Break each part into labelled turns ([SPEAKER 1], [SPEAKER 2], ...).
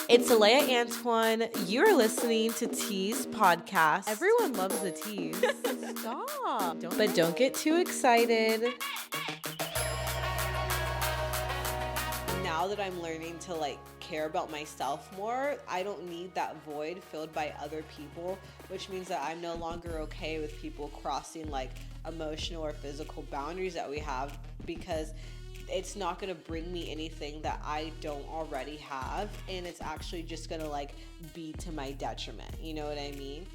[SPEAKER 1] It's Alea Antoine. You're listening to Tease podcast.
[SPEAKER 2] Everyone loves a tease. Stop.
[SPEAKER 1] But don't get too excited. Now that I'm learning to care about myself more, I don't need that void filled by other people, which means that I'm no longer okay with people crossing emotional or physical boundaries that we have, because it's not going to bring me anything that I don't already have, and it's actually just going to be to my detriment. You know what I mean?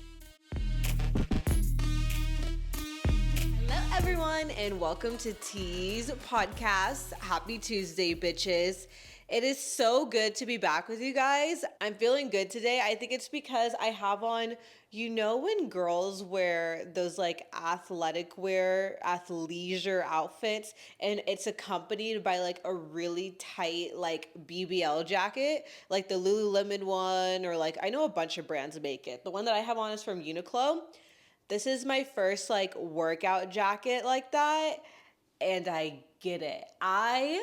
[SPEAKER 1] Hello everyone, and welcome to Tease podcast. Happy Tuesday, bitches. It is so good to be back with you guys. I'm feeling good today. I think it's because I have on, when girls wear those athletic wear, athleisure outfits, and it's accompanied by a really tight BBL jacket, like the Lululemon one, or I know a bunch of brands make it. The one that I have on is from Uniqlo. This is my first workout jacket like that, and I get it. I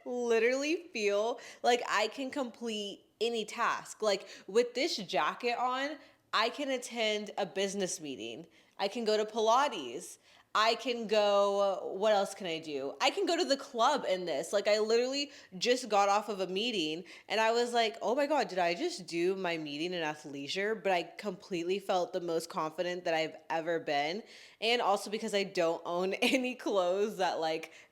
[SPEAKER 1] literally feel like I can complete any task. With this jacket on, I can attend a business meeting. I can go to Pilates. I can go, what else can I do? I can go to the club in this. I literally just got off of a meeting and I was like, oh my God, did I just do my meeting in athleisure? But I completely felt the most confident that I've ever been. And also because I don't own any clothes that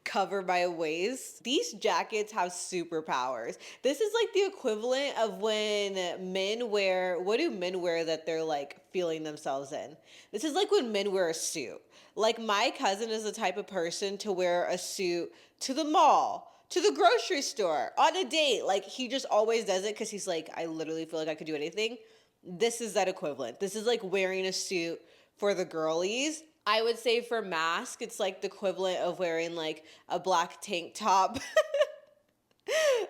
[SPEAKER 1] cover my waist. These jackets have superpowers. This is the equivalent of when men wear, what do men wear that they're feeling themselves in? This is when men wear a suit. My cousin is the type of person to wear a suit to the mall, to the grocery store, on a date. He just always does it because he's I literally feel like I could do anything. This is that equivalent. This is wearing a suit for the girlies. I would say for mask, it's the equivalent of wearing a black tank top.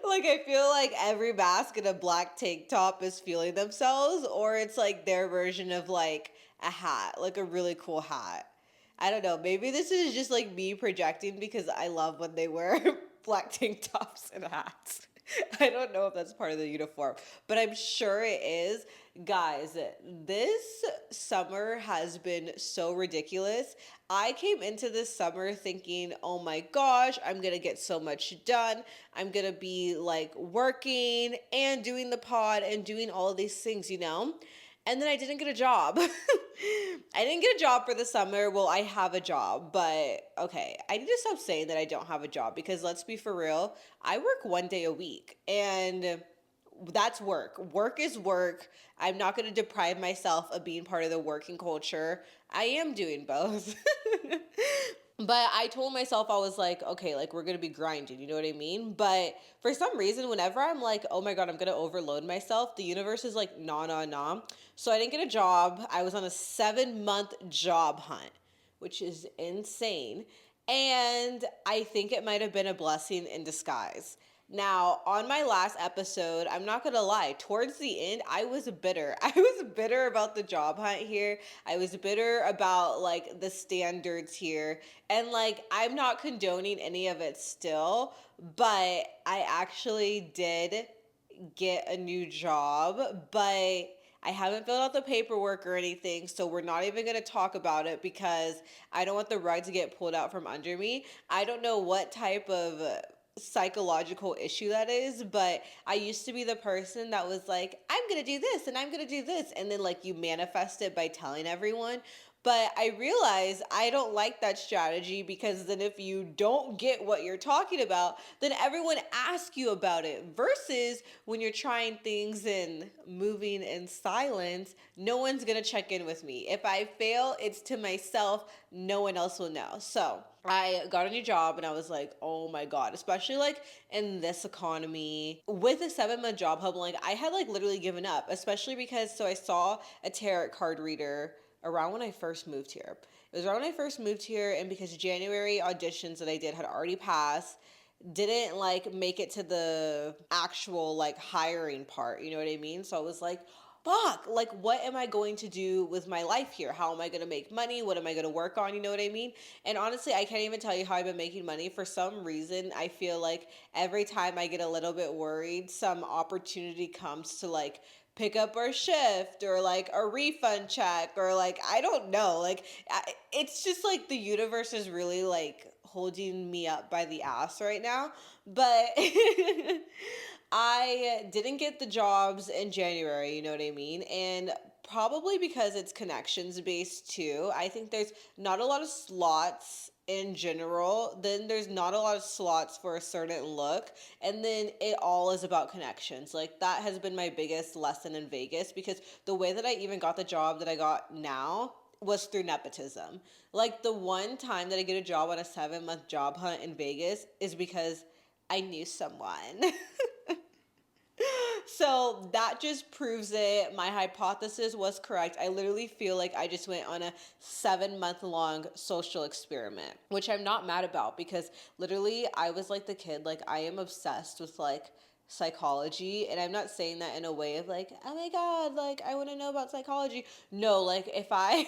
[SPEAKER 1] I feel every mask in a black tank top is feeling themselves, or it's their version of a hat, a really cool hat. I don't know. Maybe this is just me projecting because I love when they wear black tank tops and hats. I don't know if that's part of the uniform, but I'm sure it is. Guys, this summer has been so ridiculous. I came into this summer thinking, oh my gosh, I'm going to get so much done. I'm going to be working and doing the pod and doing all of these things, And then I didn't get a job. I didn't get a job for the summer. Well, I have a job, but okay. I need to stop saying that I don't have a job because let's be for real. I work 1 day a week and that's work. Work is work. I'm not going to deprive myself of being part of the working culture. I am doing both. But I told myself, I was okay, we're going to be grinding, you know what I mean? But for some reason, whenever I'm oh my God, I'm going to overload myself, the universe is nah, nah, nah. So I didn't get a job. I was on a 7-month job hunt, which is insane. And I think it might have been a blessing in disguise. Now, on my last episode, I'm not going to lie, towards the end, I was bitter. I was bitter about the job hunt here. I was bitter about the standards here. And I'm not condoning any of it still, but I actually did get a new job, but I haven't filled out the paperwork or anything, so we're not even going to talk about it because I don't want the rug to get pulled out from under me. I don't know what type of psychological issue that is, but I used to be the person that was I'm gonna do this and I'm gonna do this, and then you manifest it by telling everyone. But I realize I don't like that strategy because then if you don't get what you're talking about, then everyone asks you about it. Versus when you're trying things and moving in silence, no one's gonna check in with me. If I fail, it's to myself, no one else will know. So I got a new job and I was oh my God, especially in this economy with a 7-month job hub, I had literally given up, especially because I saw a tarot card reader around when I first moved here. It was around when I first moved here, and because January auditions that I did had already passed, didn't make it to the actual hiring part, you know what I mean? So I was fuck, like, what am I going to do with my life here? How am I going to make money? What am I going to work on? You know what I mean? And honestly, I can't even tell you how I've been making money. For some reason, I feel like every time I get a little bit worried, some opportunity comes to like pick up our shift or like a refund check or like, I don't know. Like, it's just like the universe is really like holding me up by the ass right now. But I didn't get the jobs in January, you know what I mean? And probably because it's connections based too. I think there's not a lot of slots in general. Then there's not a lot of slots for a certain look. And then it all is about connections. Like that has been my biggest lesson in Vegas because the way that I even got the job that I got now was through nepotism. Like the one time that I get a job on a 7-month job hunt in Vegas is because I knew someone. So that just proves it. My hypothesis was correct. I literally feel like I just went on a 7-month long social experiment, which I'm not mad about because literally I was like the kid, like I am obsessed with like psychology. And I'm not saying that in a way of like, oh my God, like I want to know about psychology. No, like if I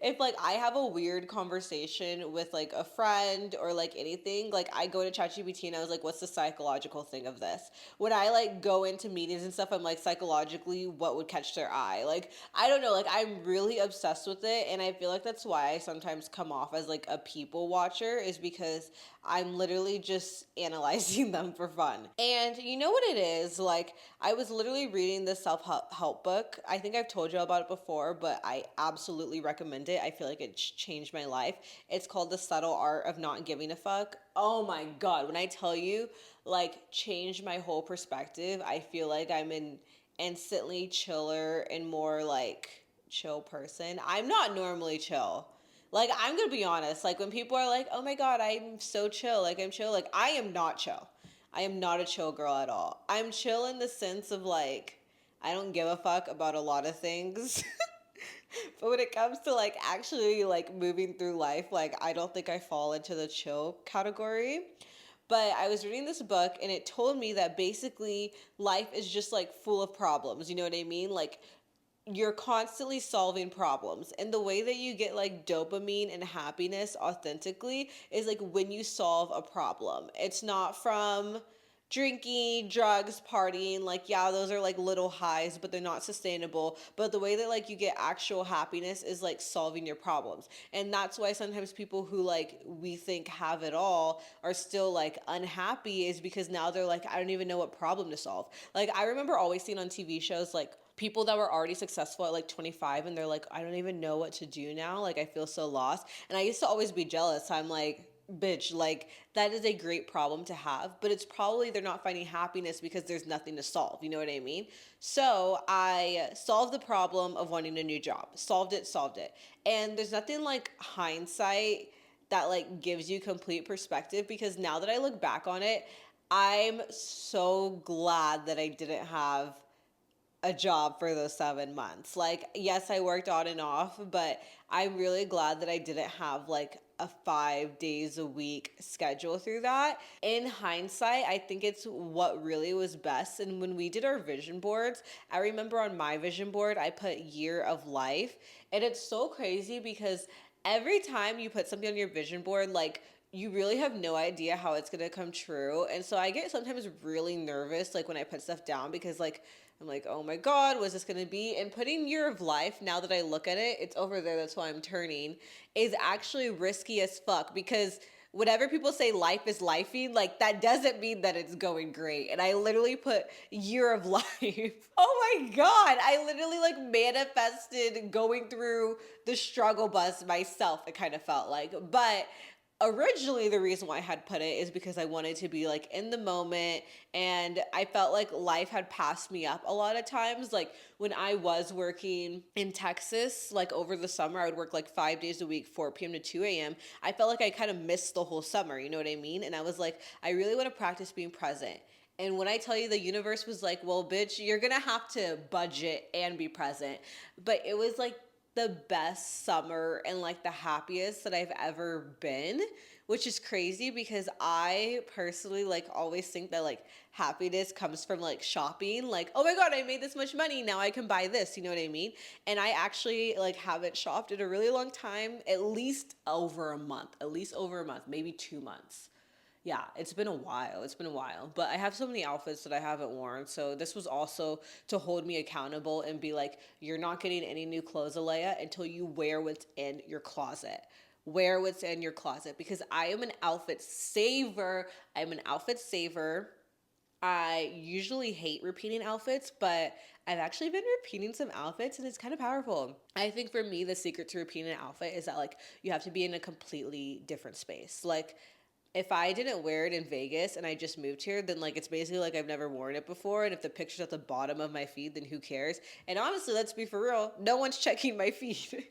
[SPEAKER 1] if like I have a weird conversation with like a friend or like anything, like I go to ChatGPT and I was like, what's the psychological thing of this? When I like go into meetings and stuff, I'm like psychologically, what would catch their eye? Like I don't know, like I'm really obsessed with it, and I feel like that's why I sometimes come off as like a people watcher is because I'm literally just analyzing them for fun. And you know what it is? Like, I was literally reading this self help book. I think I've told you about it before, but I absolutely recommend it. I feel like it changed my life. It's called The Subtle Art of Not Giving a Fuck. Oh my God. When I tell you, like, changed my whole perspective, I feel like I'm an instantly chiller and more like chill person. I'm not normally chill. Like, I'm gonna be honest. Like, when people are like, oh my God, I'm so chill, like, I'm chill, like, I am not chill. I am not a chill girl at all. I'm chill in the sense of, like, I don't give a fuck about a lot of things. But when it comes to, like, actually, like, moving through life, like, I don't think I fall into the chill category. But I was reading this book and it told me that basically life is just like full of problems. You know what I mean? Like you're constantly solving problems, and the way that you get like dopamine and happiness authentically is like when you solve a problem. It's not from drinking, drugs, partying. Like yeah, those are like little highs, but they're not sustainable. But the way that like you get actual happiness is like solving your problems. And that's why sometimes people who like we think have it all are still like unhappy, is because now they're like, I don't even know what problem to solve. Like I remember always seeing on TV shows like people that were already successful at like 25 and they're like, I don't even know what to do now, like I feel so lost. And I used to always be jealous. I'm like, bitch, like that is a great problem to have, but it's probably they're not finding happiness because there's nothing to solve. You know what I mean? So I solved the problem of wanting a new job. Solved it. And there's nothing like hindsight that like gives you complete perspective, because now that I look back on it, I'm so glad that I didn't have a job for those 7 months. Like, yes, I worked on and off, but I'm really glad that I didn't have like a 5 days a week schedule through that. In hindsight, I think it's what really was best. And when we did our vision boards, I remember on my vision board, I put year of life. And it's so crazy because every time you put something on your vision board, like, you really have no idea how it's gonna come true. And so I get sometimes really nervous, like when I put stuff down, because like I'm like, oh my God, what's this gonna be? And putting year of life, now that I look at it, it's over there, that's why I'm turning, is actually risky as fuck, because whatever people say life is lifing, like that doesn't mean that it's going great. And I literally put year of life. Oh my God. I literally like manifested going through the struggle bus myself, it kind of felt like. But originally the reason why I had put it is because I wanted to be like in the moment, and I felt like life had passed me up a lot of times. Like when I was working in Texas, like over the summer, I would work like 5 days a week, 4 p.m. to 2 a.m. I felt like I kind of missed the whole summer, you know what I mean? And I was like, I really want to practice being present. And when I tell you, the universe was like, well, bitch, you're going to have to budget and be present. But it was like the best summer and like the happiest that I've ever been, which is crazy because I personally like always think that like happiness comes from like shopping. Like, oh my God, I made this much money. Now I can buy this. You know what I mean? And I actually like haven't shopped in a really long time, at least over a month, maybe 2 months. Yeah, it's been a while. It's been a while. But I have so many outfits that I haven't worn. So this was also to hold me accountable and be like, you're not getting any new clothes, Alea, until you wear what's in your closet. Wear what's in your closet because I am an outfit saver. I'm an outfit saver. I usually hate repeating outfits, but I've actually been repeating some outfits and it's kind of powerful. I think for me, the secret to repeating an outfit is that like you have to be in a completely different space. Like if I didn't wear it in Vegas and I just moved here, then like it's basically like I've never worn it before. And if the picture's at the bottom of my feed, then who cares? And honestly, let's be for real, no one's checking my feed.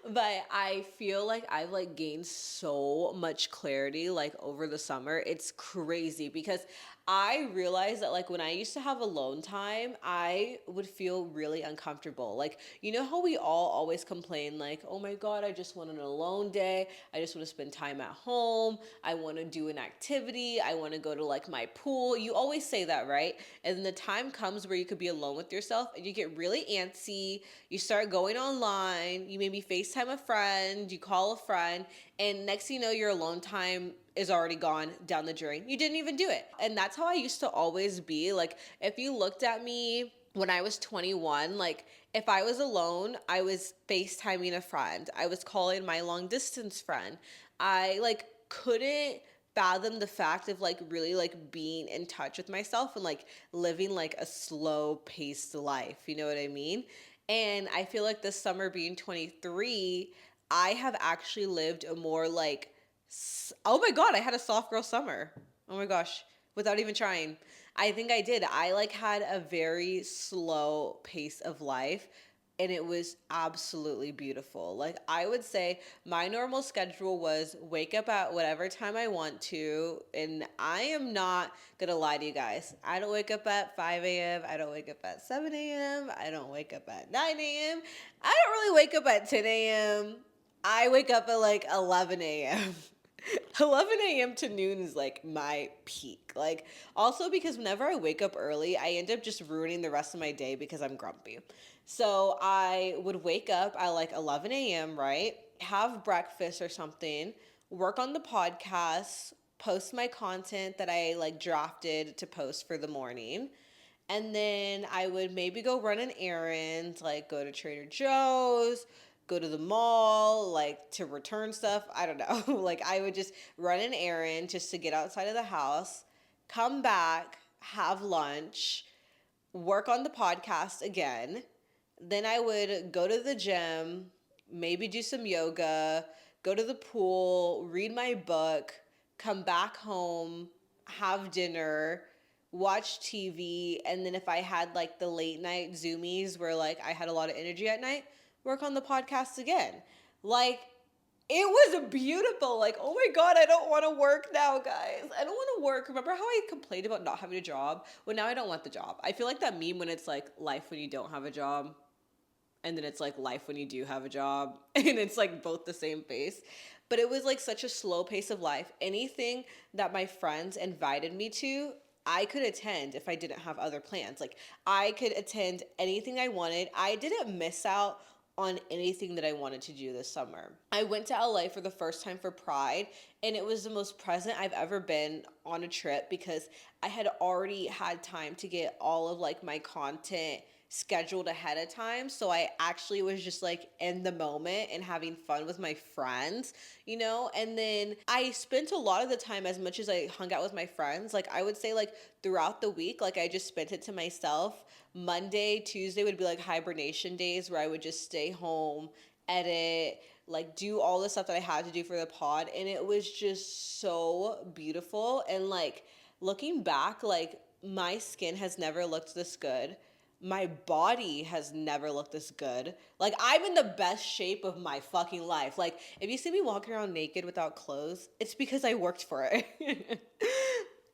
[SPEAKER 1] But I feel like I've like gained so much clarity like over the summer. It's crazy because I realized that like when I used to have alone time, I would feel really uncomfortable. Like, you know how we all always complain like, "Oh my God, I just want an alone day. I just want to spend time at home. I want to do an activity. I want to go to like my pool." You always say that, right? And then the time comes where you could be alone with yourself and you get really antsy. You start going online, you maybe FaceTime a friend, you call a friend, and next thing you know, your alone time is already gone down the drain. You didn't even do it. And that's how I used to always be. Like, if you looked at me when I was 21, like, if I was alone, I was FaceTiming a friend, I was calling my long distance friend. I, like, couldn't fathom the fact of like really like being in touch with myself and like living like a slow paced life, you know what I mean? And I feel like this summer being 23, I have actually lived a more like, oh my God, I had a soft girl summer. Oh my gosh, without even trying. I think I did. I like had a very slow pace of life and it was absolutely beautiful. Like I would say my normal schedule was wake up at whatever time I want to, and I am not gonna lie to you guys. I don't wake up at 5 a.m. I don't wake up at 7 a.m. I don't wake up at 9 a.m. I don't really wake up at 10 a.m. I wake up at like 11 a.m. 11 a.m. to noon is like my peak. Like, also because whenever I wake up early, I end up just ruining the rest of my day because I'm grumpy. So I would wake up at like 11 a.m., right? Have breakfast or something, work on the podcast, post my content that I like drafted to post for the morning. And then I would maybe go run an errand, like go to Trader Joe's, go to the mall, like to return stuff. I don't know. Like I would just run an errand just to get outside of the house, come back, have lunch, work on the podcast again. Then I would go to the gym, maybe do some yoga, go to the pool, read my book, come back home, have dinner, watch TV, and then if I had like the late night zoomies where like I had a lot of energy at night, work on the podcast again. Like it was beautiful. Like, oh my God, I don't want to work now, guys. I don't want to work. Remember how I complained about not having a job? Well, now I don't want the job. I feel like that meme when it's like life when you don't have a job and then it's like life when you do have a job and it's like both the same face. But it was like such a slow pace of life. Anything that my friends invited me to, I could attend if I didn't have other plans. Like I could attend anything I wanted. I didn't miss out on anything that I wanted to do this summer. I went to LA for the first time for Pride, and it was the most present I've ever been on a trip because I had already had time to get all of like my content scheduled ahead of time. So I actually was just like in the moment and having fun with my friends, you know? And then I spent a lot of the time, as much as I hung out with my friends, like I would say like throughout the week, like I just spent it to myself. Monday, Tuesday would be like hibernation days where I would just stay home, edit, like do all the stuff that I had to do for the pod. And it was just so beautiful. And like looking back, like my skin has never looked this good. My body has never looked this good. Like I'm in the best shape of my fucking life. Like if you see me walking around naked without clothes, it's because I worked for it.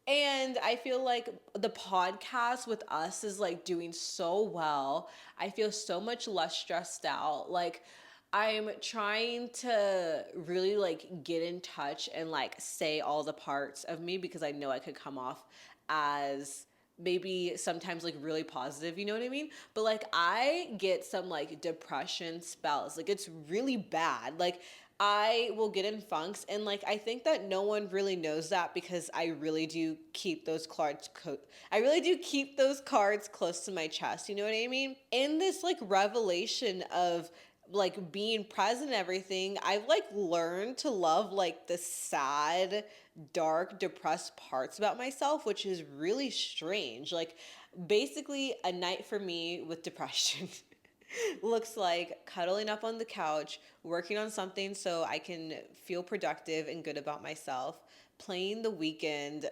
[SPEAKER 1] And I feel like the podcast with us is like doing so well. I feel so much less stressed out. Like I'm trying to really like get in touch and like say all the parts of me because I know I could come off as maybe sometimes like really positive, you know what I mean? But like I get some like depression spells. Like it's really bad. Like I will get in funks and like I think that no one really knows that because I really do keep those I really do keep those cards close to my chest, you know what I mean? In this like revelation of like being present and everything, I've like learned to love like the sad, dark, depressed parts about myself, which is really strange. Like basically a night for me with depression looks like cuddling up on the couch, working on something so I can feel productive and good about myself, playing the weekend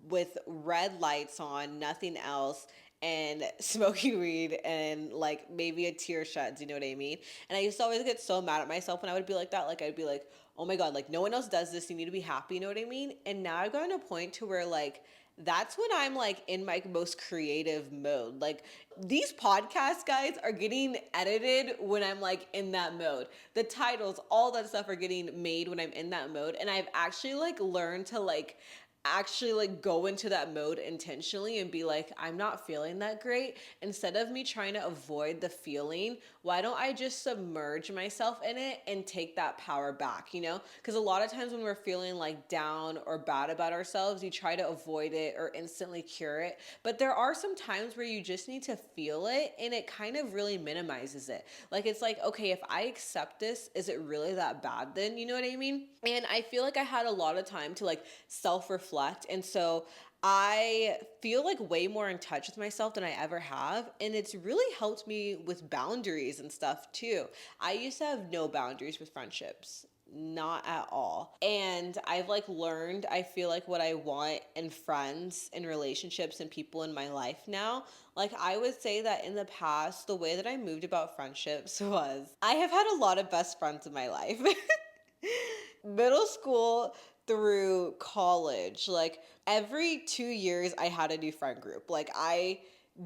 [SPEAKER 1] with red lights on, nothing else, and smoking weed and like maybe a tear sheds, you know what I mean? And I used to always get so mad at myself when I would be like that. Like I'd be like, oh my God, like no one else does this. You need to be happy, you know what I mean? And now I've gotten to a point to where like that's when I'm like in my most creative mode. Like these podcast guys are getting edited when I'm like in that mode. The titles, all that stuff are getting made when I'm in that mode. And I've actually like learned to like actually like go into that mode intentionally and be like, I'm not feeling that great. Instead of me trying to avoid the feeling, why don't I just submerge myself in it and take that power back, you know? Because a lot of times when we're feeling like down or bad about ourselves, you try to avoid it or instantly cure it. But there are some times where you just need to feel it and it kind of really minimizes it. Like it's like, okay, if I accept this, is it really that bad then? You know what I mean? And I feel like I had a lot of time to like self-reflect. And so I feel like way more in touch with myself than I ever have. And it's really helped me with boundaries and stuff too. I used to have no boundaries with friendships. Not at all. And I've like learned, I feel like what I want in friends and relationships and people in my life now. Like I would say that in the past, the way that I moved about friendships was I have had a lot of best friends in my life. Middle school through college, like every 2 years, I had a new friend group. Like, I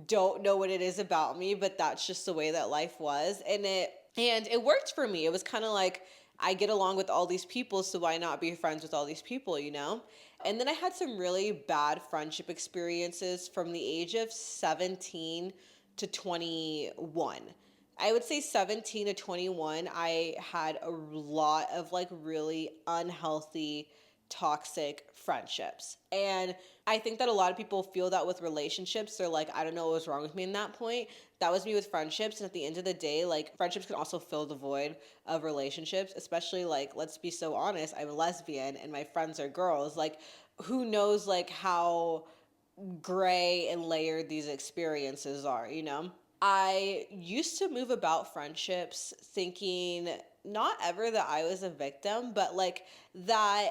[SPEAKER 1] don't know what it is about me, but that's just the way that life was. And it worked for me. It was kind of like I get along with all these people, so why not be friends with all these people, you know? And then I had some really bad friendship experiences from the age of 17 to 21. I would say 17 to 21, I had a lot of like really unhealthy, toxic friendships. And I think that a lot of people feel that with relationships. They're like, I don't know what was wrong with me in that point. That was me with friendships. And at the end of the day, like friendships can also fill the void of relationships, especially like, let's be so honest, I'm a lesbian and my friends are girls. Like, who knows like how gray and layered these experiences are, you know? I used to move about friendships thinking not ever that I was a victim, but like that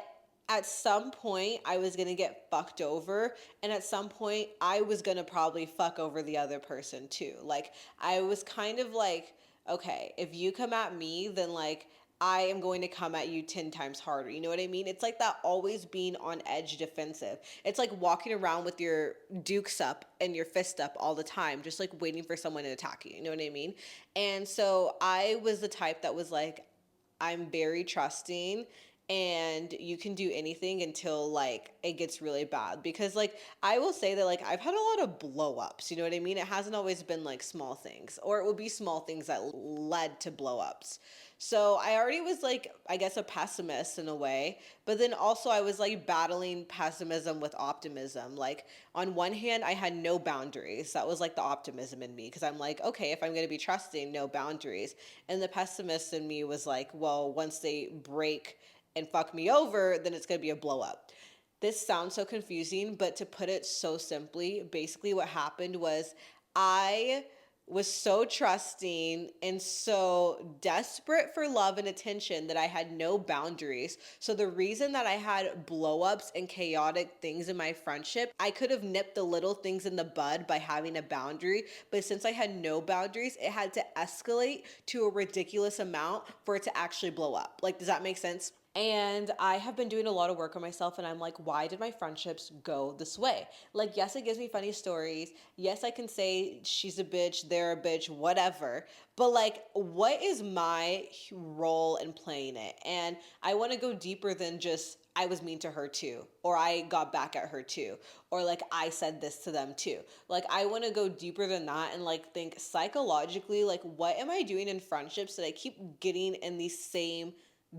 [SPEAKER 1] at some point I was gonna get fucked over, and at some point I was gonna probably fuck over the other person too. Like, I was kind of like, okay, if you come at me, then like I am going to come at you 10 times harder. You know what I mean? It's like that always being on edge defensive. It's like walking around with your dukes up and your fist up all the time, just like waiting for someone to attack you. You know what I mean? And so I was the type that was like, I'm very trusting and you can do anything until like it gets really bad, because like I will say that like I've had a lot of blow ups, you know what I mean? It hasn't always been like small things, or it would be small things that led to blow ups. So I already was like, I guess, a pessimist in a way, but then also I was like battling pessimism with optimism. Like on one hand, I had no boundaries. That was like the optimism in me, because I'm like, okay, if I'm going to be trusting, no boundaries. And the pessimist in me was like, well, once they break and fuck me over, then it's going to be a blow up. This sounds so confusing, but to put it so simply, basically what happened was I was so trusting and so desperate for love and attention that I had no boundaries. So the reason that I had blowups and chaotic things in my friendship, I could have nipped the little things in the bud by having a boundary, but since I had no boundaries, it had to escalate to a ridiculous amount for it to actually blow up. Like, does that make sense? And I have been doing a lot of work on myself, and I'm like, why did my friendships go this way? Like, yes, it gives me funny stories. Yes, I can say she's a bitch, they're a bitch, whatever. But like, what is my role in playing it? And I want to go deeper than just I was mean to her too, or I got back at her too, or like I said this to them too. Like, I want to go deeper than that and like think psychologically, like, what am I doing in friendships that I keep getting in these same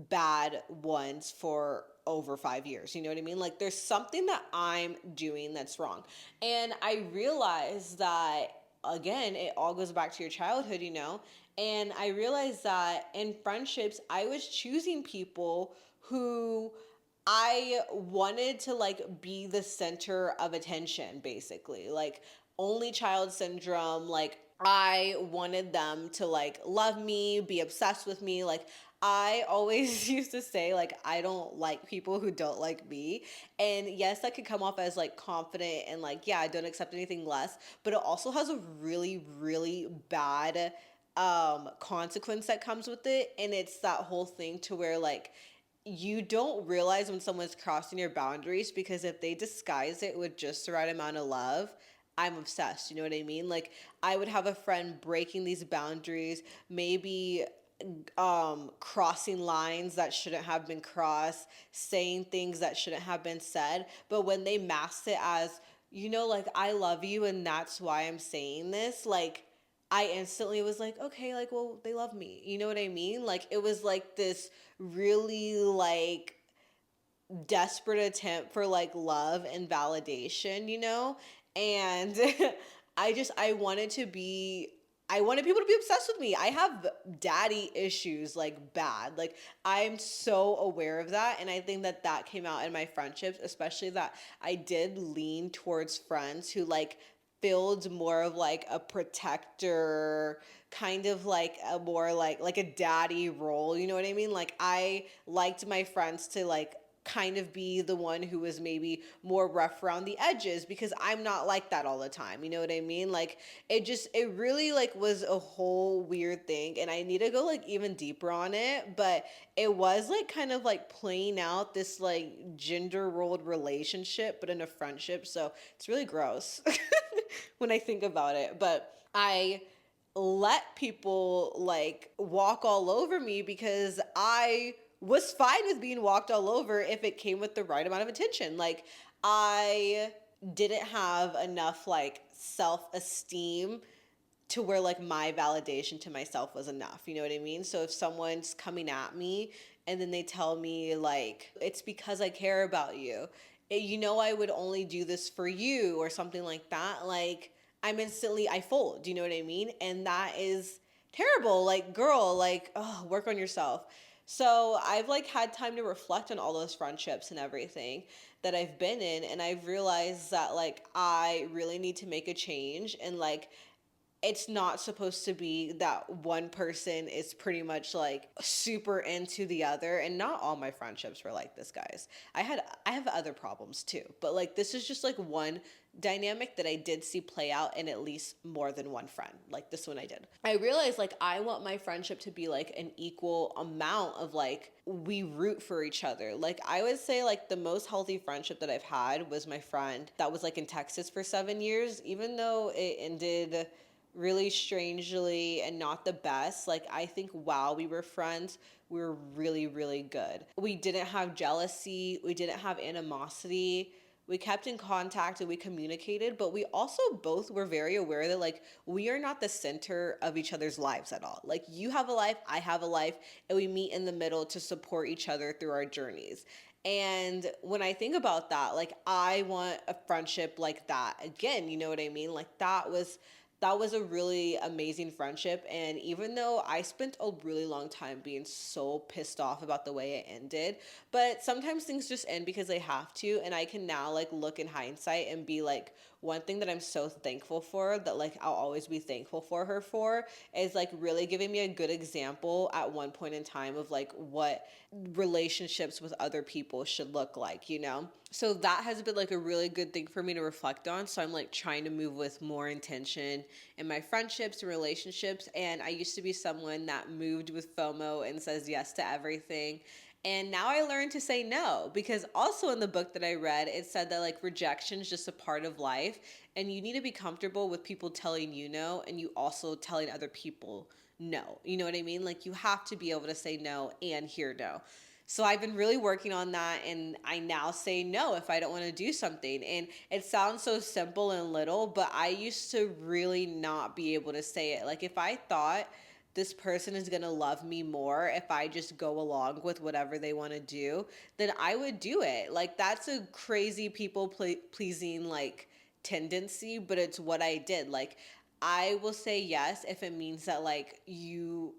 [SPEAKER 1] bad ones for over 5 years? You know what I mean? Like, there's something that I'm doing that's wrong. And I realized that, again, it all goes back to your childhood, you know? And I realized that in friendships, I was choosing people who I wanted to like be the center of attention, basically. Like, only child syndrome. Like, I wanted them to like love me, be obsessed with me. Like, I always used to say, like, I don't like people who don't like me. And yes, that could come off as like confident and like, yeah, I don't accept anything less. But it also has a really, really bad consequence that comes with it. And it's that whole thing to where like you don't realize when someone's crossing your boundaries, because if they disguise it with just the right amount of love, I'm obsessed. You know what I mean? Like, I would have a friend breaking these boundaries, maybe crossing lines that shouldn't have been crossed, saying things that shouldn't have been said. But when they masked it as, you know, like, I love you and that's why I'm saying this, like, I instantly was like, okay, like, well, they love me. You know what I mean? Like, it was like this really like desperate attempt for like love and validation, you know? And I wanted to be, I wanted people to be obsessed with me. I have daddy issues like bad. Like, I'm so aware of that, and I think that that came out in my friendships, especially that I did lean towards friends who like filled more of like a protector, kind of like a more like a daddy role, you know what I mean? Like, I liked my friends to like kind of be the one who was maybe more rough around the edges, because I'm not like that all the time. You know what I mean? Like, it really like was a whole weird thing, and I need to go like even deeper on it, but it was like kind of like playing out this like gender rolled relationship but in a friendship. So it's really gross when I think about it. But I let people like walk all over me because I was fine with being walked all over if it came with the right amount of attention. Like, I didn't have enough like self-esteem to where like my validation to myself was enough. You know what I mean? So if someone's coming at me and then they tell me like, it's because I care about you, you know, I would only do this for you, or something like that, like, I fold. Do you know what I mean? And that is terrible. Like, girl, like, oh, work on yourself. So I've like had time to reflect on all those friendships and everything that I've been in, and I've realized that like I really need to make a change. And like, it's not supposed to be that one person is pretty much like super into the other. And not all my friendships were like this, guys. I have other problems too, but like, this is just like one dynamic that I did see play out in at least more than one friend. Like, this one I did. I realized like I want my friendship to be like an equal amount of like, we root for each other. Like, I would say like the most healthy friendship that I've had was my friend that was like in Texas for 7 years. Even though it ended really strangely and not the best, like, I think while we were friends, we were really, really good. We didn't have jealousy, we didn't have animosity. We kept in contact and we communicated, but we also both were very aware that like, we are not the center of each other's lives at all. Like, you have a life, I have a life, and we meet in the middle to support each other through our journeys. And when I think about that, like, I want a friendship like that again. You know what I mean? Like, that was a really amazing friendship. And even though I spent a really long time being so pissed off about the way it ended, but sometimes things just end because they have to. And I can now like look in hindsight and be like, one thing that I'm so thankful for, that like I'll always be thankful for her for, is like really giving me a good example at one point in time of like what relationships with other people should look like, you know? So that has been like a really good thing for me to reflect on. So I'm like trying to move with more intention in my friendships and relationships. And I used to be someone that moved with FOMO and says yes to everything. And now I learned to say no, because also in the book that I read, it said that like rejection is just a part of life, and you need to be comfortable with people telling you no and you also telling other people no. You know what I mean? Like you have to be able to say no and hear no. So I've been really working on that, and I now say no if I don't want to do something. And it sounds so simple and little, but I used to really not be able to say it. Like if I thought this person is going to love me more if I just go along with whatever they want to do, then I would do it. Like that's a crazy people pleasing like tendency, but it's what I did. Like I will say yes if it means that like you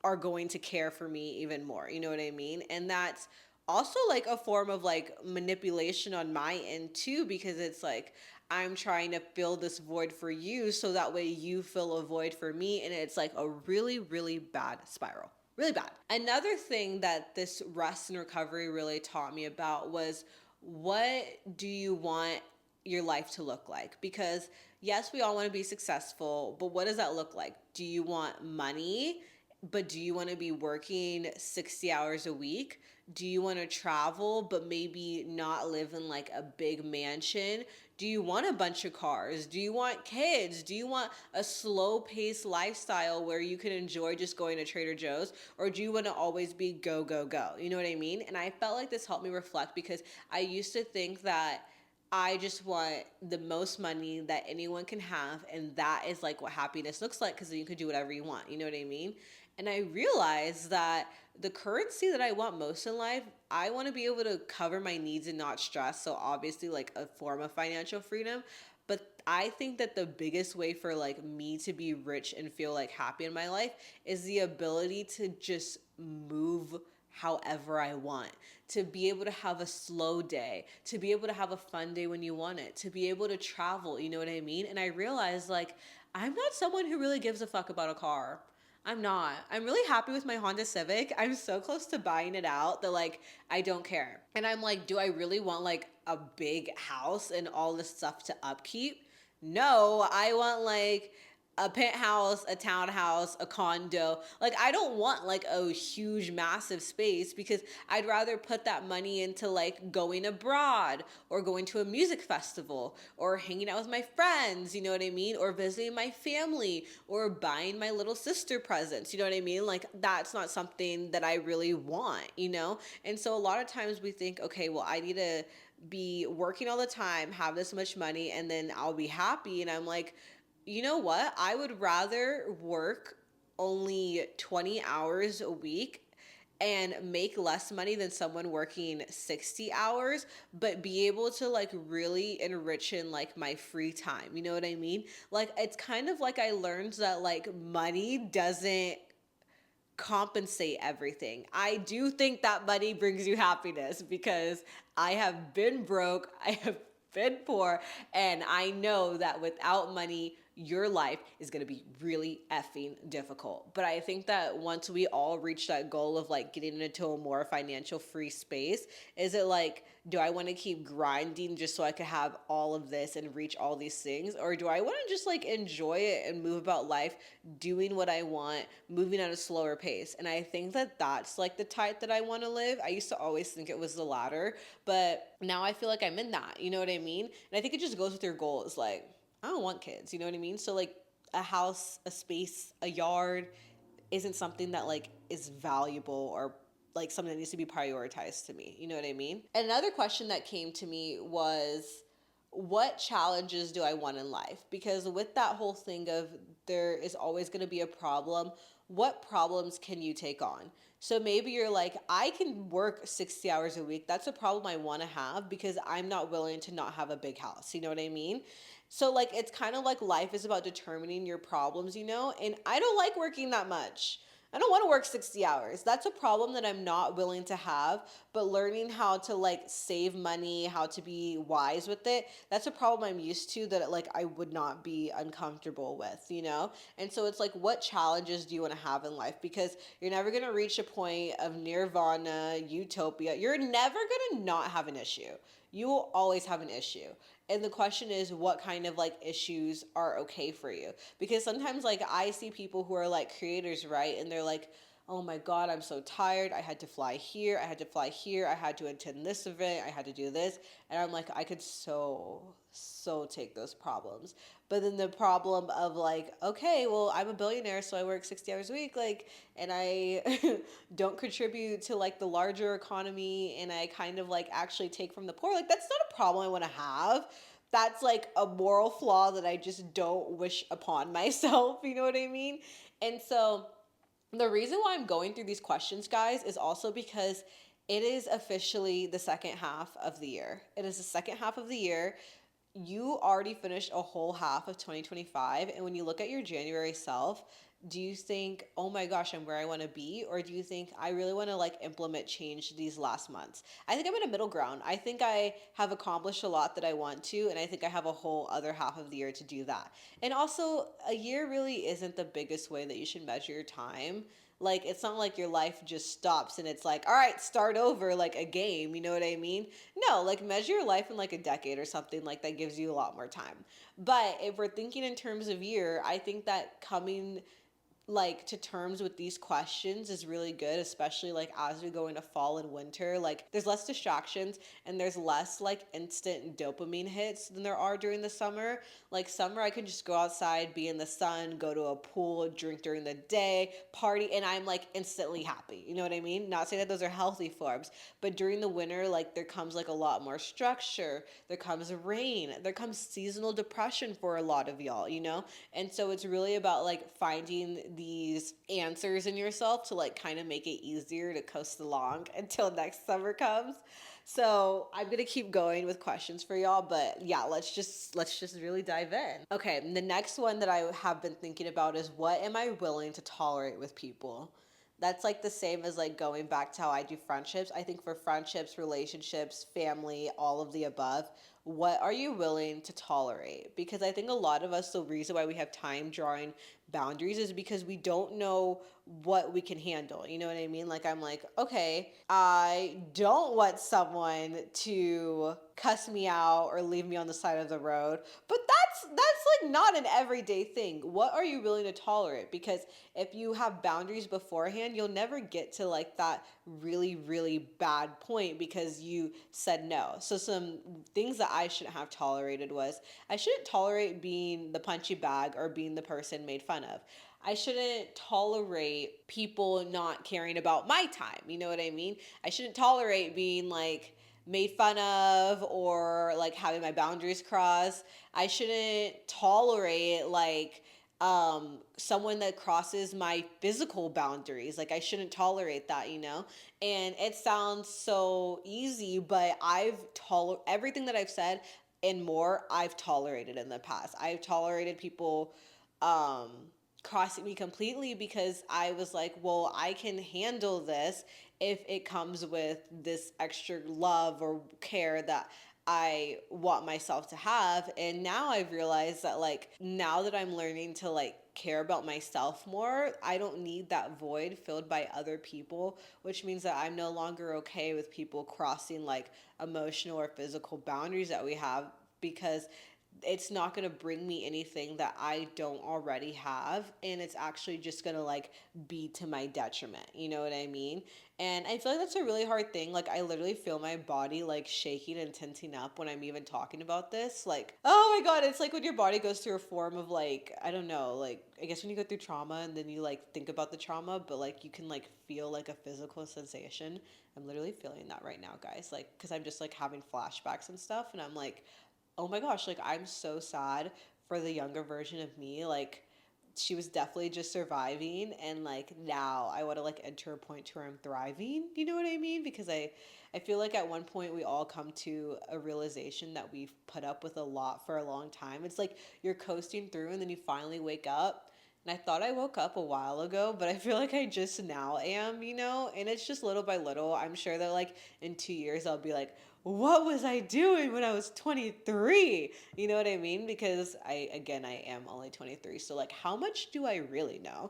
[SPEAKER 1] are going to care for me even more. You know what I mean? And that's also like a form of like manipulation on my end too, because it's like I'm trying to fill this void for you so that way you fill a void for me. And it's like a really, really bad spiral. Really bad. Another thing that this rest and recovery really taught me about was, what do you want your life to look like? Because yes, we all want to be successful, but what does that look like? Do you want money? But do you want to be working 60 hours a week? Do you want to travel, but maybe not live in like a big mansion? Do you want a bunch of cars? Do you want kids? Do you want a slow paced lifestyle where you can enjoy just going to Trader Joe's? Or do you want to always be go, go, go? You know what I mean? And I felt like this helped me reflect, because I used to think that I just want the most money that anyone can have, and that is like what happiness looks like, because then you can do whatever you want. You know what I mean? And I realized that the currency that I want most in life, I want to be able to cover my needs and not stress. So obviously like a form of financial freedom. But I think that the biggest way for like me to be rich and feel like happy in my life is the ability to just move however I want, to be able to have a slow day, to be able to have a fun day when you want it, to be able to travel, you know what I mean? And I realized like I'm not someone who really gives a fuck about a car. I'm not. I'm really happy with my Honda Civic. I'm so close to buying it out that like I don't care. And I'm like, do I really want like a big house and all this stuff to upkeep? No, I want like a penthouse, a townhouse, a condo. Like I don't want like a huge massive space, because I'd rather put that money into like going abroad or going to a music festival or hanging out with my friends, you know what I mean? Or visiting my family or buying my little sister presents, you know what I mean? Like that's not something that I really want, you know? And so a lot of times we think, okay, well, I need to be working all the time, have this much money, and then I'll be happy. And I'm like, you know what? I would rather work only 20 hours a week and make less money than someone working 60 hours, but be able to like really enrich in like my free time. You know what I mean? Like it's kind of like I learned that like money doesn't compensate everything. I do think that money brings you happiness, because I have been broke, I have been poor, and I know that without money, your life is going to be really effing difficult. But I think that once we all reach that goal of like getting into a more financial free space, is it like, do I want to keep grinding just so I could have all of this and reach all these things? Or do I want to just like enjoy it and move about life, doing what I want, moving at a slower pace? And I think that that's like the type that I want to live. I used to always think it was the latter, but now I feel like I'm in that. You know what I mean? And I think it just goes with your goals. Like, I don't want kids, you know what I mean? So like a house, a space, a yard isn't something that like is valuable or like something that needs to be prioritized to me. You know what I mean? And another question that came to me was, what challenges do I want in life? Because with that whole thing of there is always going to be a problem, what problems can you take on? So maybe you're like, I can work 60 hours a week. That's a problem I want to have, because I'm not willing to not have a big house. You know what I mean? So like it's kind of like life is about determining your problems, you know? And I don't like working that much. I don't want to work 60 hours. That's a problem that I'm not willing to have, but learning how to like save money, how to be wise with it, that's a problem I'm used to that like I would not be uncomfortable with, you know? And so it's like, what challenges do you want to have in life? Because you're never going to reach a point of nirvana, utopia. You're never going to not have an issue. You will always have an issue. And the question is, what kind of like issues are okay for you? Because sometimes like I see people who are like creators, right? And they're like, oh my God, I'm so tired. I had to fly here. I had to fly here. I had to attend this event. I had to do this. And I'm like, I could so take those problems. But then the problem of like, okay, well, I'm a billionaire, so I work 60 hours a week, like, and I don't contribute to like the larger economy, and I kind of like actually take from the poor. Like, that's not a problem I want to have. That's like a moral flaw that I just don't wish upon myself. You know what I mean? And so the reason why I'm going through these questions, guys, is also because it is officially the second half of the year. It is the second half of the year. You already finished a whole half of 2025. And when you look at your January self, do you think, oh my gosh, I'm where I want to be? Or do you think I really want to like implement change these last months? I think I'm in a middle ground. I think I have accomplished a lot that I want to. And I think I have a whole other half of the year to do that. And also, a year really isn't the biggest way that you should measure your time. Like, it's not like your life just stops and it's like, all right, start over like a game. You know what I mean? No, like measure your life in like a decade or something like that gives you a lot more time. But if we're thinking in terms of year, I think that coming like to terms with these questions is really good, especially like as we go into fall and winter. Like there's less distractions and there's less like instant dopamine hits than there are during the summer. Like summer, I can just go outside, be in the sun, go to a pool, drink during the day, party, and I'm like instantly happy. You know what I mean? Not saying that those are healthy forms, but during the winter, like there comes like a lot more structure. There comes rain. There comes seasonal depression for a lot of y'all, you know? And so it's really about like finding these answers in yourself to like kind of make it easier to coast along until next summer comes. So I'm gonna keep going with questions for y'all, but yeah, let's just really dive in. Okay, the next one that I have been thinking about is what am I willing to tolerate with people? That's like the same as like going back to how I do friendships. I think for friendships, relationships, family, all of the above, what are you willing to tolerate? Because I think a lot of us, the reason why we have time drawing boundaries is because we don't know what we can handle. You know what I mean? Like, I'm like, okay, I don't want someone to cuss me out or leave me on the side of the road, but that's like not an everyday thing. What are you willing to tolerate? Because if you have boundaries beforehand, you'll never get to like that really bad point because you said no. So some things that I shouldn't have tolerated was I shouldn't tolerate being the punchy bag or being the person made fun of. I shouldn't tolerate people not caring about my time. You know what I mean? I shouldn't tolerate being like made fun of or like having my boundaries crossed. I shouldn't tolerate like someone that crosses my physical boundaries. Like I shouldn't tolerate that, you know? And it sounds so easy, but everything that I've said and more I've tolerated in the past. I've tolerated people um crossing me completely because I was like, well, I can handle this if it comes with this extra love or care that I want myself to have. And now I've realized that, like, now that I'm learning to, like, care about myself more, I don't need that void filled by other people, which means that I'm no longer okay with people crossing, like, emotional or physical boundaries that we have because it's not going to bring me anything that I don't already have, and it's actually just going to like be to my detriment. You know what I mean? And I feel like that's a really hard thing. Like I literally feel my body like shaking and tensing up when I'm even talking about this. Like, oh my god, it's like when your body goes through a form of like, I don't know, like I guess when you go through trauma and then you like think about the trauma, but like you can like feel like a physical sensation. I'm literally feeling that right now, guys. Like cuz I'm just like having flashbacks and stuff, and I'm like, oh my gosh, like I'm so sad for the younger version of me. Like she was definitely just surviving, and like now I want to like enter a point where I'm thriving. You know what I mean? Because I feel like at one point we all come to a realization that we've put up with a lot for a long time. It's like you're coasting through and then you finally wake up. And I thought I woke up a while ago, but I feel like I just now am, you know? And it's just little by little. I'm sure that like in 2 years I'll be like, what was I doing when I was 23? You know what I mean? Because I am only 23. So, like, how much do I really know?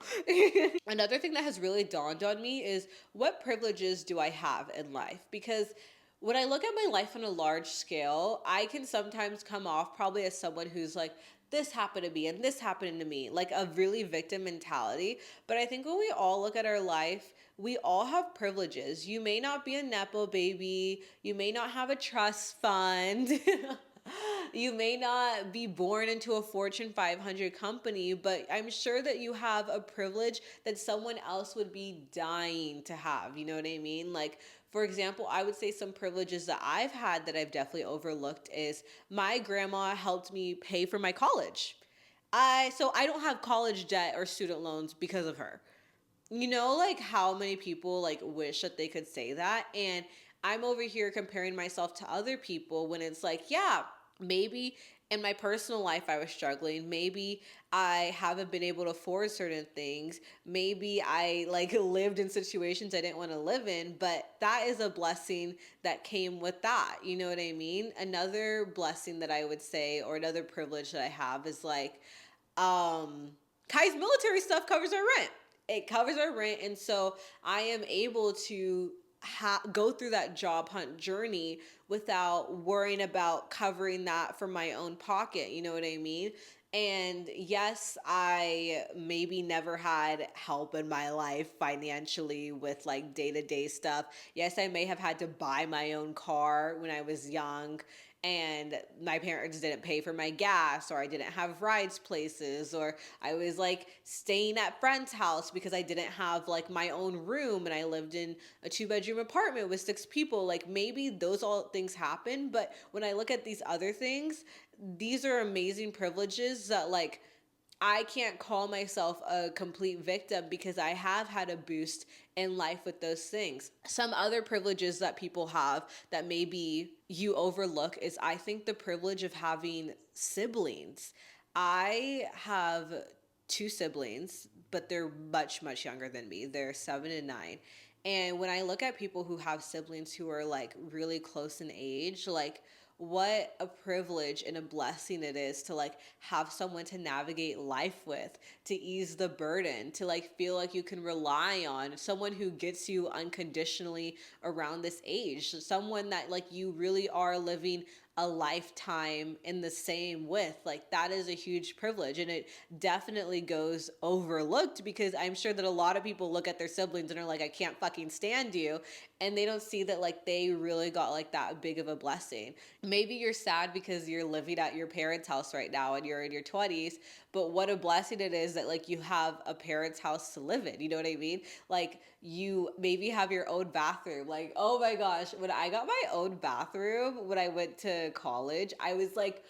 [SPEAKER 1] Another thing that has really dawned on me is what privileges do I have in life? Because when I look at my life on a large scale, I can sometimes come off probably as someone who's like this happened to me and this happened to me, like a really victim mentality. But I think when we all look at our life, we all have privileges. You may not be a Nepo baby, you may not have a trust fund. You may not be born into a Fortune 500 company, but I'm sure that you have a privilege that someone else would be dying to have. You know what I mean? Like, for example, I would say some privileges that I've had that I've definitely overlooked is my grandma helped me pay for my college. I don't have college debt or student loans because of her. You know, like how many people like wish that they could say that, and I'm over here comparing myself to other people when it's like, yeah, maybe in my personal life I was struggling, maybe I haven't been able to afford certain things, maybe I like lived in situations I didn't want to live in, but that is a blessing that came with that. You know what I mean? Another blessing that I would say, or another privilege that I have, is like, um Kai's military stuff covers our rent. It covers our rent, and so I am able to go through that job hunt journey without worrying about covering that from my own pocket. You know what I mean? And yes, I maybe never had help in my life financially with like day to day stuff. Yes, I may have had to buy my own car when I was young, and my parents didn't pay for my gas, or I didn't have rides places, or I was like staying at friends' house because I didn't have like my own room and I lived in a 2-bedroom apartment with 6 people. Like maybe those all things happen, but when I look at these other things, these are amazing privileges that like I can't call myself a complete victim because I have had a boost in life with those things. Some other privileges that people have that maybe you overlook is, I think, the privilege of having siblings. I have 2 siblings, but they're much, much younger than me. They're 7 and 9. And when I look at people who have siblings who are like really close in age, like what a privilege and a blessing it is to like have someone to navigate life with, to ease the burden, to like feel like you can rely on someone who gets you unconditionally around this age, someone that like you really are living a lifetime in the same with. Like that is a huge privilege, and it definitely goes overlooked because I'm sure that a lot of people look at their siblings and are like, I can't fucking stand you, and they don't see that like they really got like that big of a blessing. Maybe you're sad because you're living at your parents' house right now and you're in your 20s, but what a blessing it is that like you have a parents' house to live in. You know what I mean? Like you maybe have your own bathroom. Like, oh my gosh, when I got my own bathroom when I went to college, I was like,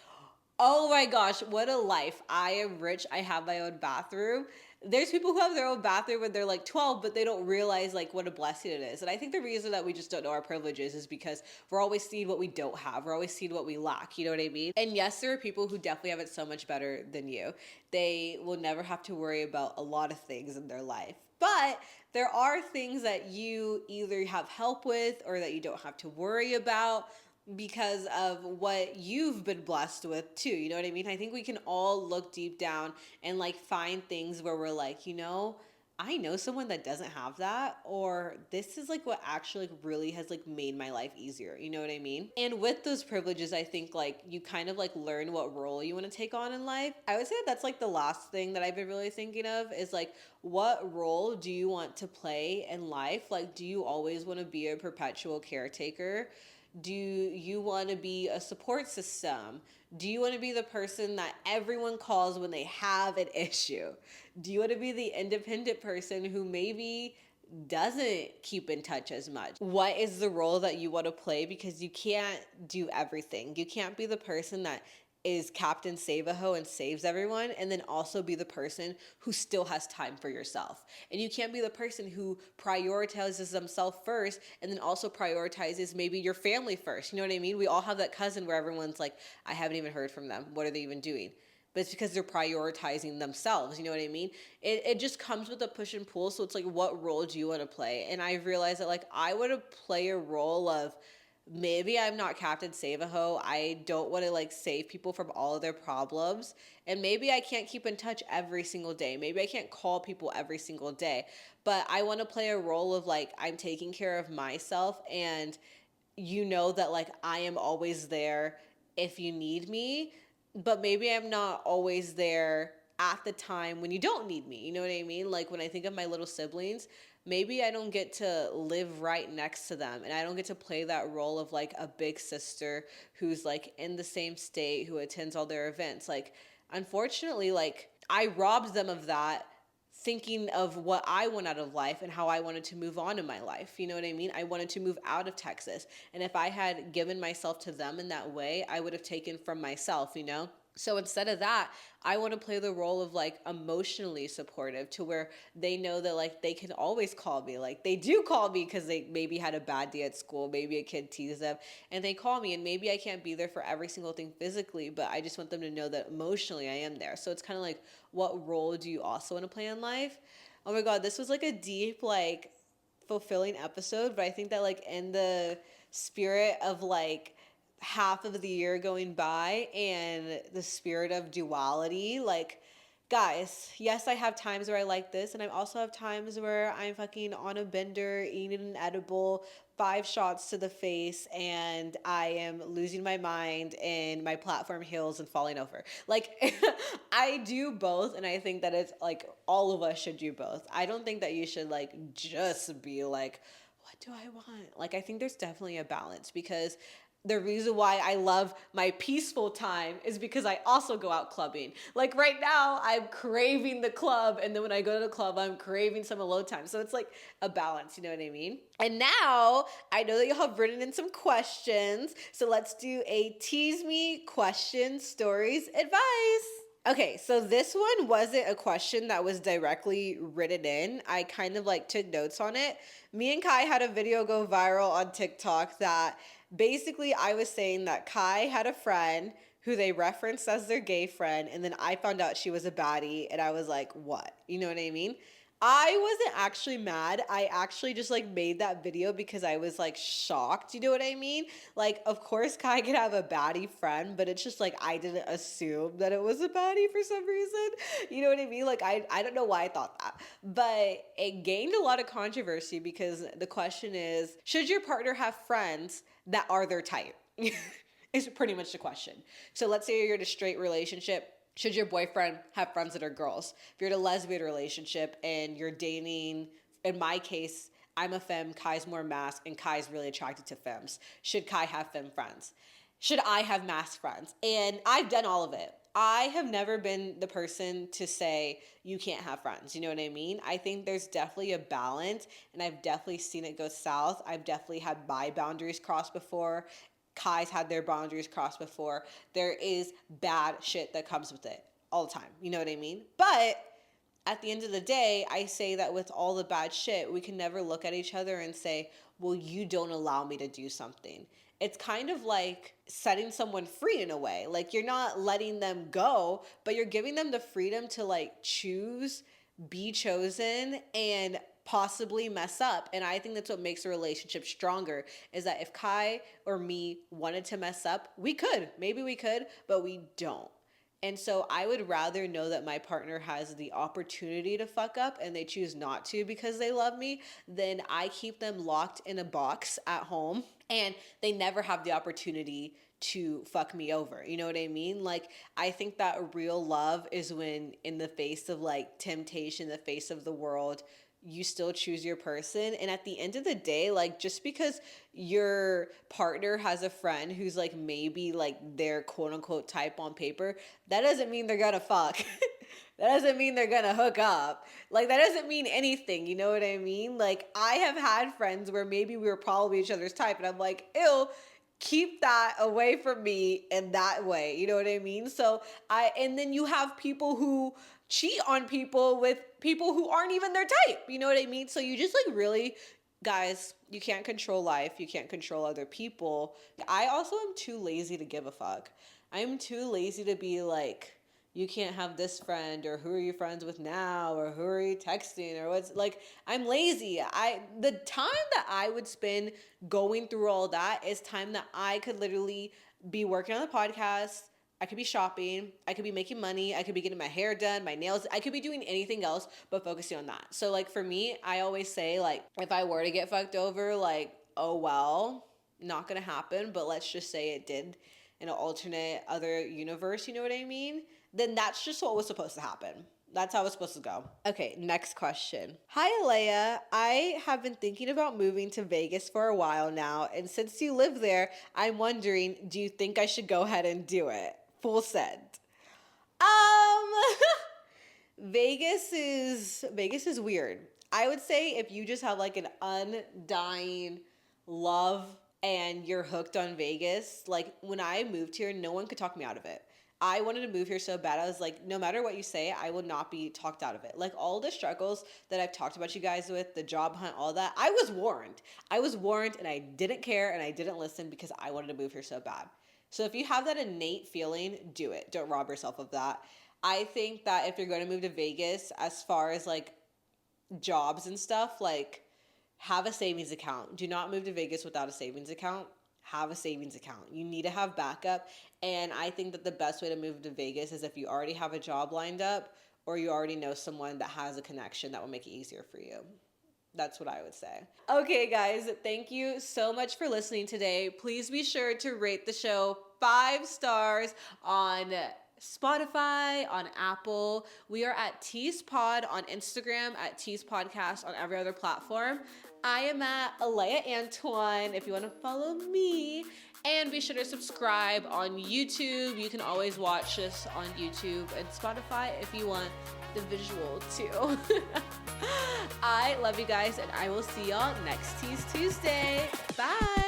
[SPEAKER 1] oh my gosh, what a life. I am rich. I have my own bathroom. There's people who have their own bathroom when they're like 12, but they don't realize like what a blessing it is. And I think the reason that we just don't know our privileges is because we're always seeing what we don't have. We're always seeing what we lack. You know what I mean? And yes, there are people who definitely have it so much better than you. They will never have to worry about a lot of things in their life. But there are things that you either have help with or that you don't have to worry about because of what you've been blessed with too. You know what I mean? I think we can all look deep down and like find things where we're like, you know, I know someone that doesn't have that, or this is like what actually like really has like made my life easier. You know what I mean? And with those privileges, I think like you kind of like learn what role you want to take on in life. I would say that's like the last thing that I've been really thinking of is like, what role do you want to play in life? Like, do you always want to be a perpetual caretaker? Do you want to be a support system? Do you want to be the person that everyone calls when they have an issue? Do you want to be the independent person who maybe doesn't keep in touch as much? What is the role that you want to play? Because you can't do everything. You can't be the person that is Captain Save-A-Ho and saves everyone, and then also be the person who still has time for yourself. And you can't be the person who prioritizes themselves first and then also prioritizes maybe your family first. You know what I mean? We all have that cousin where everyone's like, I haven't even heard from them. What are they even doing? But it's because they're prioritizing themselves. You know what I mean? It just comes with a push and pull. So it's like, what role do you want to play? And I realized that like I want to play a role of, maybe I'm not Captain Save-A-Ho. I don't want to like save people from all of their problems. And maybe I can't keep in touch every single day. Maybe I can't call people every single day. But I want to play a role of like, I'm taking care of myself, and you know that like I am always there if you need me. but maybe I'm not always there at the time when you don't need me. You know what I mean? Like when I think of my little siblings, maybe I don't get to live right next to them and I don't get to play that role of like a big sister who's like in the same state, who attends all their events. Like, unfortunately, like I robbed them of that thinking of what I want out of life and how I wanted to move on in my life. You know what I mean? I wanted to move out of Texas. And if I had given myself to them in that way, I would have taken from myself, you know? So instead of that, I want to play the role of like emotionally supportive, to where they know that like they can always call me. Like they do call me because they maybe had a bad day at school, maybe a kid teased them, and they call me, and maybe I can't be there for every single thing physically, but I just want them to know that emotionally I am there. So it's kind of like, what role do you also want to play in life? Oh my God, this was like a deep, like fulfilling episode, but I think that like in the spirit of like half of the year going by and the spirit of duality, like guys, yes, I have times where I like this, and I also have times where I'm fucking on a bender, eating an edible, 5 shots to the face, and I am losing my mind, and my platform heals and falling over. Like, I do both, and I think that it's like all of us should do both. I don't think that you should like just be like, what do I want? Like, I think there's definitely a balance, because the reason why I love my peaceful time is because I also go out clubbing. Like right now, I'm craving the club, and then when I go to the club, I'm craving some alone time. So it's like a balance, you know what I mean? And now I know that you'll have written in some questions. So let's do a tease me question, stories, advice. Okay, so this one wasn't a question that was directly written in. I kind of like took notes on it. Me and Kai had a video go viral on TikTok that basically I was saying that Kai had a friend who they referenced as their gay friend, and then I found out she was a baddie, and I was like, what? You know what I mean? I wasn't actually mad. I actually just like made that video because I was like shocked. You know what I mean? Like, of course, Kai could have a baddie friend, but it's just like I didn't assume that it was a baddie for some reason. You know what I mean? Like, I don't know why I thought that. But it gained a lot of controversy because the question is, should your partner have friends that are their type? Is pretty much the question. So let's say you're in a straight relationship. Should your boyfriend have friends that are girls? If you're in a lesbian relationship and you're dating, in my case, I'm a femme, Kai's more mask, and Kai's really attracted to femmes. Should Kai have femme friends? Should I have mask friends? And I've done all of it. I have never been the person to say you can't have friends. You know what I mean? I think there's definitely a balance, and I've definitely seen it go south. I've definitely had my boundaries crossed before. Kai's had their boundaries crossed before. There is bad shit that comes with it all the time. You know what I mean? But at the end of the day, I say that with all the bad shit, we can never look at each other and say, well, you don't allow me to do something. It's kind of like setting someone free in a way. Like you're not letting them go, but you're giving them the freedom to like choose, be chosen, and possibly mess up. And I think that's what makes a relationship stronger, is that if Kai or me wanted to mess up, we could. Maybe we could, but we don't. And so I would rather know that my partner has the opportunity to fuck up and they choose not to because they love me, than I keep them locked in a box at home and they never have the opportunity to fuck me over. You know what I mean? Like, I think that real love is when, in the face of like temptation, the face of the world, you still choose your person. And at the end of the day, like, just because your partner has a friend who's like maybe like their quote unquote type on paper, that doesn't mean they're gonna fuck. That doesn't mean they're gonna hook up. Like, that doesn't mean anything. You know what I mean? Like, I have had friends where maybe we were probably each other's type, and I'm like, ew, keep that away from me in that way. You know what I mean? So and then you have people who cheat on people with people who aren't even their type. You know what I mean? So you just like really, guys, you can't control life. You can't control other people. I also am too lazy to give a fuck. I'm too lazy to be like, you can't have this friend, or who are you friends with now, or who are you texting, or what's like, I'm lazy. The time that I would spend going through all that is time that I could literally be working on the podcast. I could be shopping, I could be making money, I could be getting my hair done, my nails, I could be doing anything else but focusing on that. So like for me, I always say like, if I were to get fucked over, like, oh well, not gonna happen, but let's just say it did. in an alternate other universe, you know what I mean? Then that's just what was supposed to happen. That's how it's supposed to go. Okay, next question. Hi, Alea. I have been thinking about moving to Vegas for a while now, and since you live there, I'm wondering, do you think I should go ahead and do it? Full send. Um, Vegas is weird. I would say if you just have like an undying love and you're hooked on Vegas, like when I moved here, no one could talk me out of it. I wanted to move here so bad. I was like, no matter what you say, I will not be talked out of it. Like all the struggles that I've talked about you guys with, the job hunt, all that, I was warned. I was warned and I didn't care and I didn't listen because I wanted to move here so bad. So if you have that innate feeling, do it. Don't rob yourself of that. I think that if you're going to move to Vegas, as far as like jobs and stuff, like have a savings account. Do not move to Vegas without a savings account. Have a savings account. You need to have backup. And I think that the best way to move to Vegas is if you already have a job lined up or you already know someone that has a connection that will make it easier for you. That's what I would say. Okay, guys, thank you so much for listening today. Please be sure to rate the show 5 stars on Spotify, on Apple. We are at Tease Pod on Instagram, at Tease Podcast on every other platform. I am at Alea Antoine if you want to follow me. And be sure to subscribe on YouTube. You can always watch this on YouTube and Spotify if you want the visual too. I love you guys, and I will see y'all next Tease Tuesday. Bye.